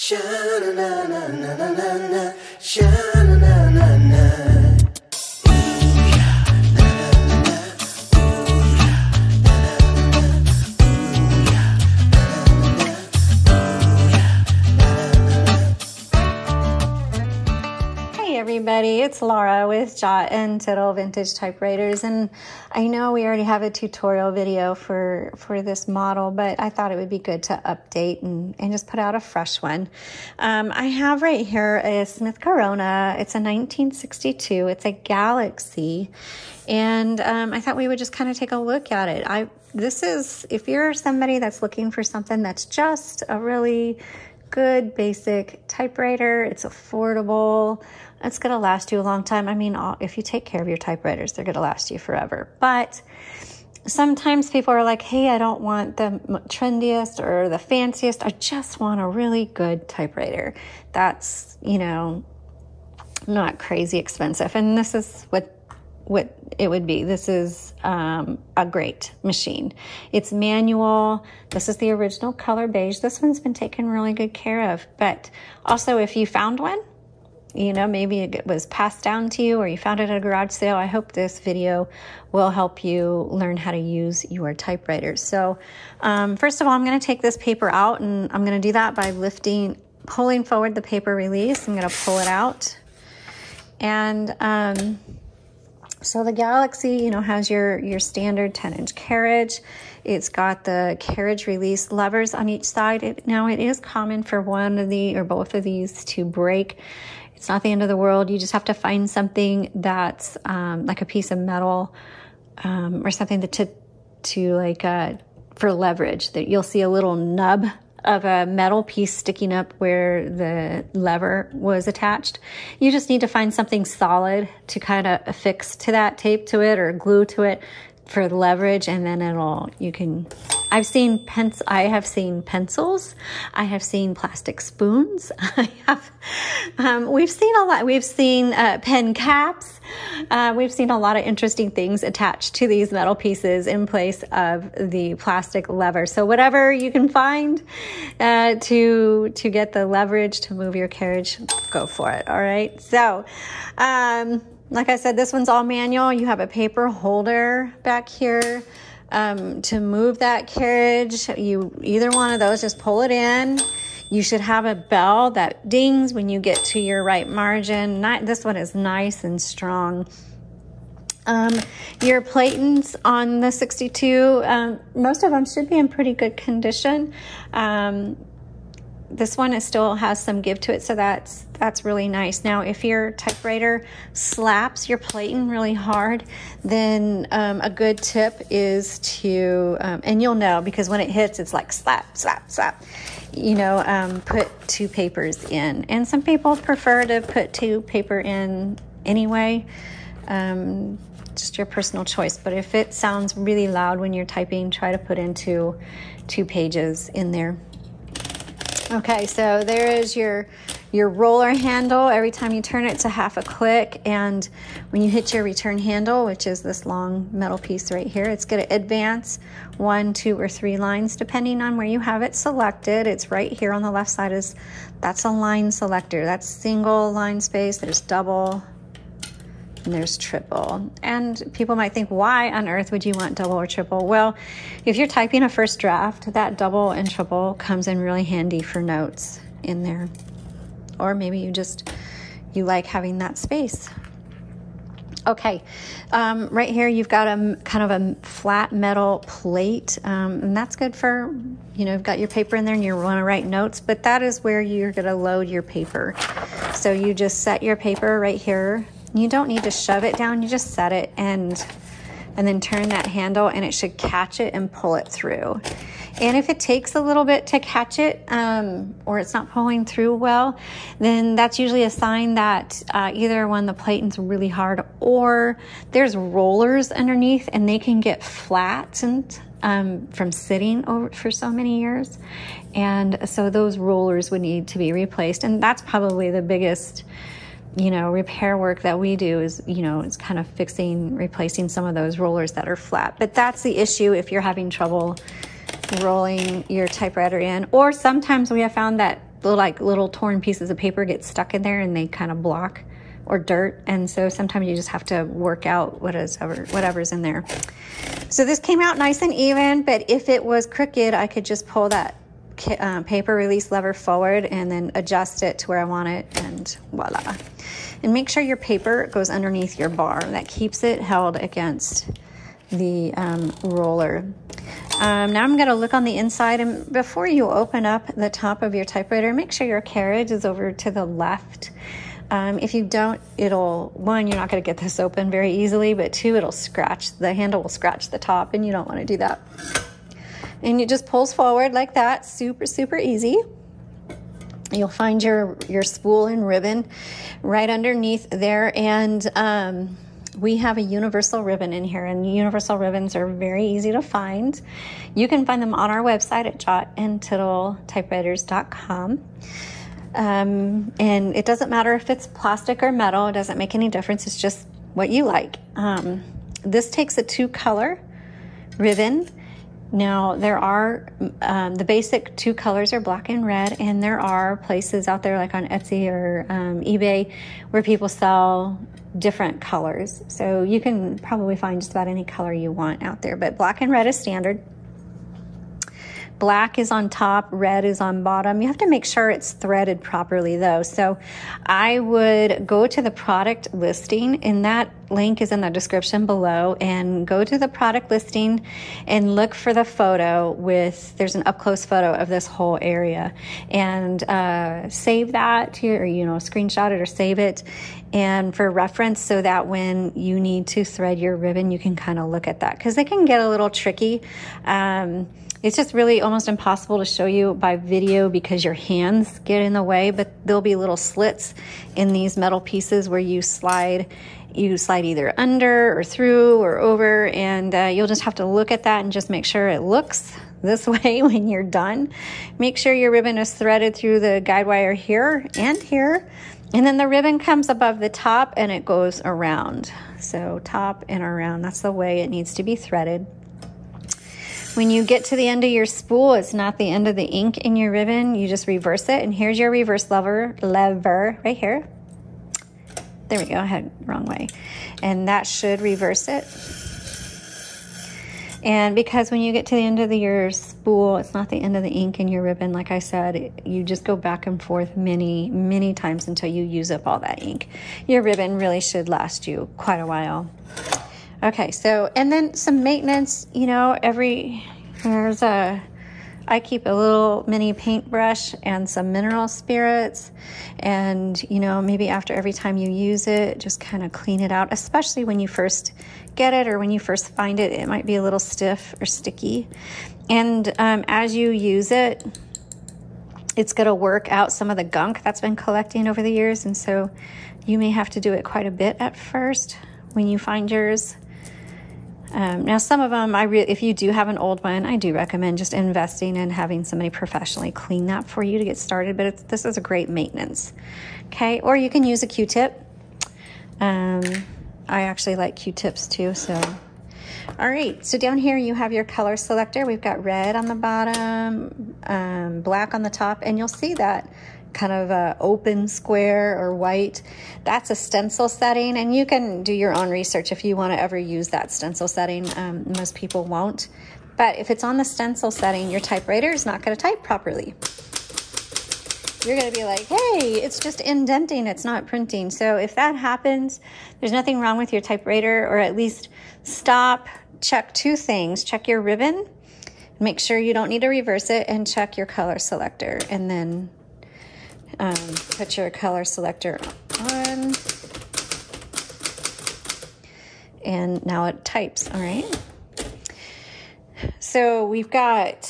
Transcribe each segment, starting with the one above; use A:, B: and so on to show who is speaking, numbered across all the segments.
A: Sha-na-na-na-na-na-na-na, sha-na-na-na-na.
B: Everybody, it's Laura with Jot and Tittle Vintage Typewriters, and I know we already have a tutorial video for this model, but I thought it would be good to update and just put out a fresh one. I have right here a Smith Corona. It's a 1962. It's a Galaxie, and I thought we would just kind of take a look at it. This is, if you're somebody that's looking for something that's just a really good basic typewriter, it's affordable, it's going to last you a long time. I mean, if you take care of your typewriters, they're going to last you forever. But sometimes people are like, hey, I don't want the trendiest or the fanciest. I just want a really good typewriter that's, you know, not crazy expensive. And this is what it would be. This is a great machine. It's manual. This is the original color beige. This one's been taken really good care of. But also, if you found one, you know, maybe it was passed down to you or you found it at a garage sale, I hope this video will help you learn how to use your typewriters. So first of all, I'm going to take this paper out, and I'm going to do that by pulling forward the paper release. I'm going to pull it out. And so the Galaxie, you know, has your standard 10-inch carriage. It's got the carriage release levers on each side. Now, it is common for one of the or both of these to break. It's not the end of the world. You just have to find something that's like a piece of metal or something for leverage. That you'll see a little nub of a metal piece sticking up where the lever was attached. You just need to find something solid to kind of affix to that, tape to it or glue to it for the leverage, and then I have seen pencils. I have seen plastic spoons. We've seen a lot. We've seen pen caps. We've seen a lot of interesting things attached to these metal pieces in place of the plastic lever. So whatever you can find to get the leverage to move your carriage, go for it. All right. So, like I said, this one's all manual. You have a paper holder back here. To move that carriage, either one of those, just pull it in. You should have a bell that dings when you get to your right margin. This one is nice and strong. Your platings on the 62, most of them should be in pretty good condition. This one still has some give to it, so that's really nice. Now, if your typewriter slaps your plating really hard, then a good tip is to, and you'll know because when it hits, it's like slap, slap, slap. You know, put two papers in. And some people prefer to put two paper in anyway. Just your personal choice. But if it sounds really loud when you're typing, try to put in two pages in there. Okay, so there is your roller handle. Every time you turn it, it's a half a click. And when you hit your return handle, which is this long metal piece right here, it's going to advance 1, 2, or 3 lines, depending on where you have it selected. It's right here on the left side. That's a line selector. That's single line space. There's double. And there's triple. And people might think, why on earth would you want double or triple? Well, if you're typing a first draft, that double and triple comes in really handy for notes in there. Or maybe you like having that space. Okay, right here you've got a kind of a flat metal plate, and that's good for, you know, you've got your paper in there and you want to write notes, but that is where you're going to load your paper. So you just set your paper right here. You don't need to shove it down, you just set it and then turn that handle and it should catch it and pull it through. And if it takes a little bit to catch it or it's not pulling through well, then that's usually a sign that either when the plating's really hard or there's rollers underneath and they can get flattened from sitting over for so many years. And so those rollers would need to be replaced. And that's probably the biggest repair work that we do is, it's kind of replacing some of those rollers that are flat. But that's the issue if you're having trouble rolling your typewriter in. Or sometimes we have found that little torn pieces of paper get stuck in there and they kind of block, or dirt. And so sometimes you just have to work out whatever's in there. So this came out nice and even, but if it was crooked, I could just pull that paper release lever forward and then adjust it to where I want it, and voila. And make sure your paper goes underneath your bar. That keeps it held against the roller. Now I'm going to look on the inside, and before you open up the top of your typewriter, make sure your carriage is over to the left. If you don't, one, you're not going to get this open very easily, but two, the handle will scratch the top, and you don't want to do that. And it just pulls forward like that, super, super easy. You'll find your spool and ribbon right underneath there, and we have a universal ribbon in here, and universal ribbons are very easy to find. You can find them on our website at jotandtittletypewriters.com. And it doesn't matter if it's plastic or metal, it doesn't make any difference, it's just what you like. This takes a 2-color ribbon. Now, there are, the basic 2 colors are black and red, and there are places out there like on Etsy or eBay where people sell different colors. So you can probably find just about any color you want out there, but black and red is standard. Black is on top, red is on bottom. You have to make sure it's threaded properly though. So I would go to the product listing, and that link is in the description below, and go to the product listing and look for the photo there's an up close photo of this whole area, and save that to your, screenshot it or save it, and for reference, so that when you need to thread your ribbon, you can kind of look at that, because they can get a little tricky. It's just really almost impossible to show you by video because your hands get in the way, but there'll be little slits in these metal pieces where you slide either under or through or over, and you'll just have to look at that and just make sure it looks this way when you're done. Make sure your ribbon is threaded through the guide wire here and here, and then the ribbon comes above the top and it goes around. So top and around, that's the way it needs to be threaded. When you get to the end of your spool, it's not the end of the ink in your ribbon. You just reverse it, and here's your reverse lever right here. There we go, I had it wrong way. And that should reverse it. And because when you get to the end of your spool, it's not the end of the ink in your ribbon, like I said, you just go back and forth many, many times until you use up all that ink. Your ribbon really should last you quite a while. Okay, so, and then some maintenance, I keep a little mini paintbrush and some mineral spirits, and, maybe after every time you use it, just kind of clean it out, especially when you first get it or when you first find it. It might be a little stiff or sticky. And as you use it, it's going to work out some of the gunk that's been collecting over the years, and so you may have to do it quite a bit at first when you find yours. Now, some of them, if you do have an old one, I do recommend just investing in having somebody professionally clean that for you to get started, but this is a great maintenance. Okay, or you can use a Q-tip. I actually like Q-tips too, so. All right, so down here you have your color selector. We've got red on the bottom, black on the top, and you'll see that kind of open square or white. That's a stencil setting, and you can do your own research if you want to ever use that stencil setting. Most people won't, but if it's on the stencil setting, your typewriter is not going to type properly. You're going to be like, hey, it's just indenting, it's not printing. So if that happens, there's nothing wrong with your typewriter, or at least stop, check 2 things. Check your ribbon, make sure you don't need to reverse it, and check your color selector, and then put your color selector on, and now it types. All right, so we've got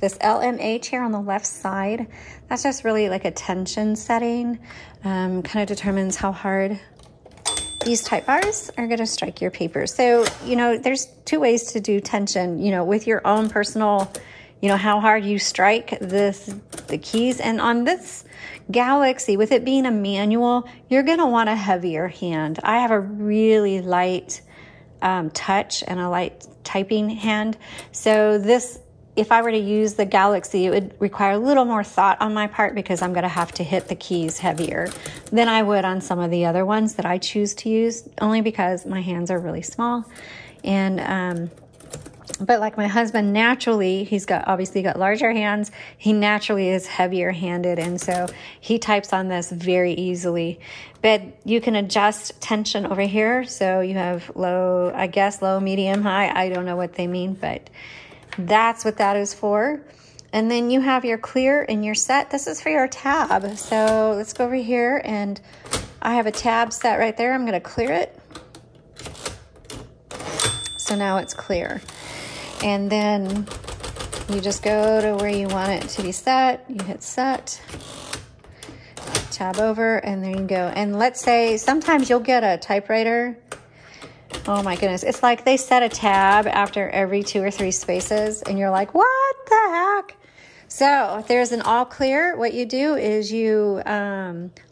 B: this LMH here on the left side. That's just really like a tension setting, kind of determines how hard these type bars are going to strike your paper. So there's 2 ways to do tension, with your own personal, how hard you strike the keys. And on this Galaxie, with it being a manual, you're going to want a heavier hand. I have a really light touch and a light typing hand. So this if I were to use the Galaxie, it would require a little more thought on my part because I'm going to have to hit the keys heavier than I would on some of the other ones that I choose to use, only because my hands are really small. And, but like my husband, naturally, he's obviously got larger hands. He naturally is heavier handed. And so he types on this very easily. But you can adjust tension over here. So you have low, I guess, low, medium, high. I don't know what they mean, but that's what that is for. And then you have your clear and your set. This is for your tab. So let's go over here, and I have a tab set right there. I'm going to clear it. So now it's clear. And then you just go to where you want it to be set. You hit set, tab over, and there you go. And let's say sometimes you'll get a typewriter. Oh my goodness. It's like they set a tab after every 2 or 3 spaces, and you're like, what the heck? So if there's an all clear, what you do is you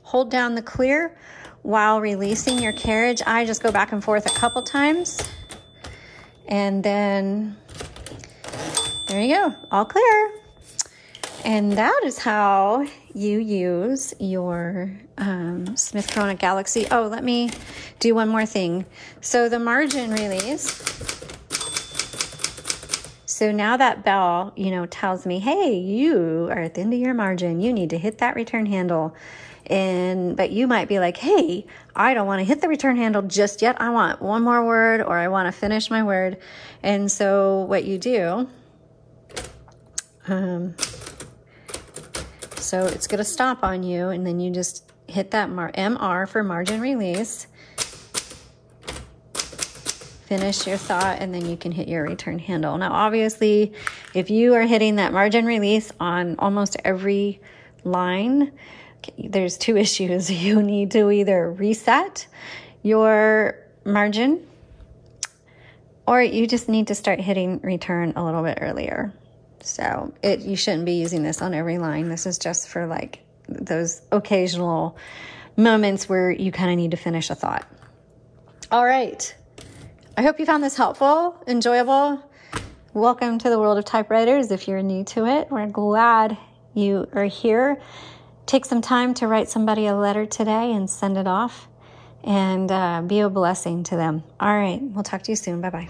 B: hold down the clear while releasing your carriage. I just go back and forth a couple times, and then there you go, all clear. And that is how you use your Smith Corona Galaxie. Oh, let me do one more thing. So the margin release. So now that bell, tells me, hey, you are at the end of your margin. You need to hit that return handle. But you might be like, hey, I don't want to hit the return handle just yet. I want one more word, or I want to finish my word. And so what you do, so it's going to stop on you, and then you just hit that MR for margin release, finish your thought, and then you can hit your return handle. Now, obviously, if you are hitting that margin release on almost every line, there's 2 issues. You need to either reset your margin, or you just need to start hitting return a little bit earlier. So you shouldn't be using this on every line. This is just for like those occasional moments where you kind of need to finish a thought. All right. I hope you found this helpful, enjoyable. Welcome to the world of typewriters. If you're new to it, we're glad you are here. Take some time to write somebody a letter today and send it off, and be a blessing to them. All right. We'll talk to you soon. Bye-bye.